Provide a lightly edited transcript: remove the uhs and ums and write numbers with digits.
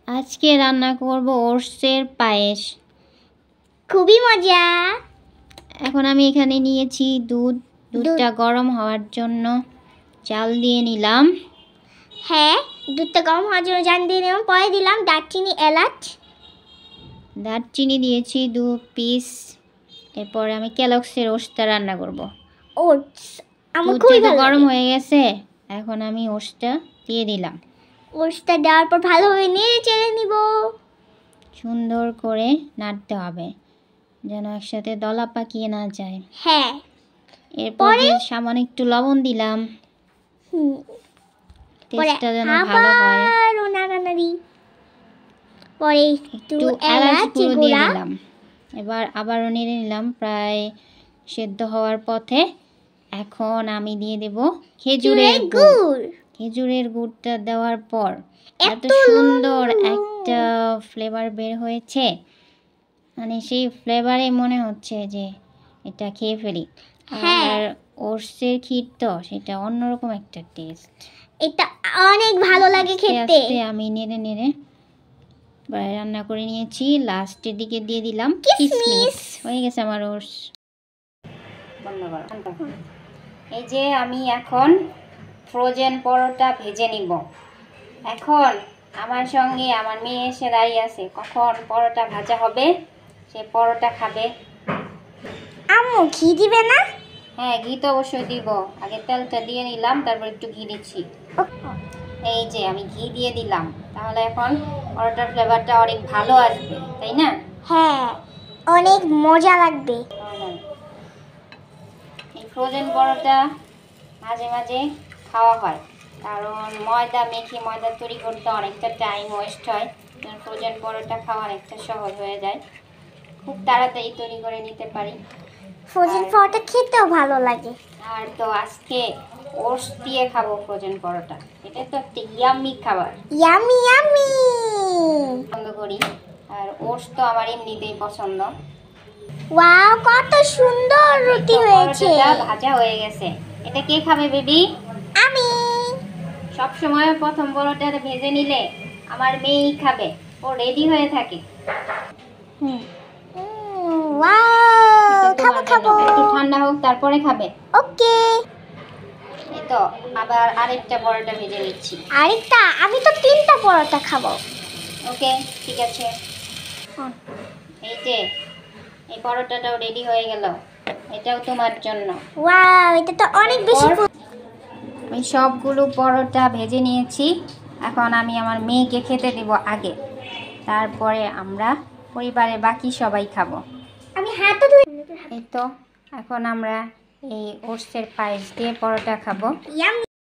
আজকে রান্না করব ওটসের পায়েস। খুবই মজা। এখন আমি এখানে নিয়েছি দুধটা গরম হওয়ার জন্য চাল দিয়ে নিলাম। হ্যাঁ, দুধটা গরম হওয়ার জন্য জাল দিয়ে নিলাম। পরে দিলাম দারচিনি, এলাচ। দারচিনি দিয়েছি 2 পিস। এরপর আমি কেলগসের ওটসটা রান্না করব। ওটস আমার দুধটা খুবই তো ভালো গরম লাগে। হয়ে গেছে, এখন আমি ওটসটা দিয়ে দিলাম। ওটসটা দেওয়ার পর ভালোভাবে নেড়ে চেড়ে নিব। সুন্দর করে নাড়তে হবে যেন একসাথে দলা পাকিয়ে না যায়। হ্যাঁ, এরপর সামান্য একটু লবণ দিলাম, টেস্টটা যেন ভালো হয়। আবারও নাড়ানাড়ি। পরে একটু এলাচ গুঁড়ো দিয়ে গুঁড়া দিলাম। এবার আবারও নেড়ে নিলাম, প্রায় সেদ্ধ হওয়ার পথে। এখন আমি দিয়ে দেব খেজুরের গুড়। খেজুরের গুড়টা দেওয়ার পর এত সুন্দর একটা ফ্লেভার বের হয়েছে, মানে সেই ফ্লেভারে মনে হচ্ছে যে এটা খেয়ে ফেলি। আর ওটসের ক্ষীর তো সেটা অন্যরকম একটা টেস্ট। এটা অনেক ভালো লাগে খেতে। আমি নেড়ে নেড়ে রান্না করে নিয়েছি। লাস্টের দিকে দিয়ে দিলাম কিশমিশ। হয়ে গেছে আমার ওটস। এই যে আমি এখন ফ্রোজেন পরোটা ভেজে নিব। এখন আমার সঙ্গে আমার মেয়ে এসে দাঁড়িয়ে আছে, কখন পরোটা ভাজা হবে সে পরোটা খাবে। আম্মু ঘি দিবে না? হ্যাঁ, ঘি তো অবশ্যই দিব। আগে তেলটা দিয়ে নিলাম, তারপর একটু ঘি দিচ্ছি। এই যে আমি ঘি দিয়ে দিলাম, তাহলে এখন পরোটার ফ্লেভারটা অনেক ভালো আসবে, তাই না? হ্যাঁ, অনেক মজা লাগবে। এই ফ্রোজেন পরোটা মাঝে মাঝে খাওয়া হয়, কারণ ময়দা তৈরি করতে অনেকটা টাইম ওয়েস্ট হয়। ফ্রোজেন পরোটা খাওয়া অনেকটা সহজ হয়ে যায়, খুব তাড়াতাড়ি তৈরি করে নিতে পারি। ফ্রোজেন পরোটা খেতেও ভালো লাগে। আর তো আজকে ওটস দিয়ে খাবো ফ্রোজেন পরোটা। এটা তো একটা ইয়াম্মি খাবার, ইয়ামি ইয়ামি পছন্দ করি। আর ওটস তো আমার এমনিতেই পছন্দ। ওয়াও, কত সুন্দর রুটি হয়েছে। পরোটাটা ভাজা হয়ে গেছে। এটা কে খাবে বেবি? আমি। সব সময় প্রথম পরোটাটা ভেজে নিলে আমার মেয়েই খাবে, ও রেডি হয়ে থাকে। ওয়াও, খাবো খাবো। একটু ঠান্ডা হোক তারপরে খাবে। ওকে। এই তো আবার আরেকটা পরোটা ভেজে নিচ্ছি। আরেকটা? আমি তো 3টা পরোটা খাবো। ওকে, ঠিক আছে। এই যে এই পরোটাটাও রেডি হয়ে গেল, এটাও তোমার জন্য। ওয়াও, এটা তো অনেক বেশি। আমি সবগুলো পরোটা ভেজে নিয়েছি। এখন আমি আমার মেয়েকে খেতে দেব আগে, তারপরে আমরা পরিবারের বাকি সবাই খাবো। আমি হাতও ধুই। এই তো এখন আমরা এই ওটসের পায়েস দিয়ে পরোটা খাবো। ইয়ামি।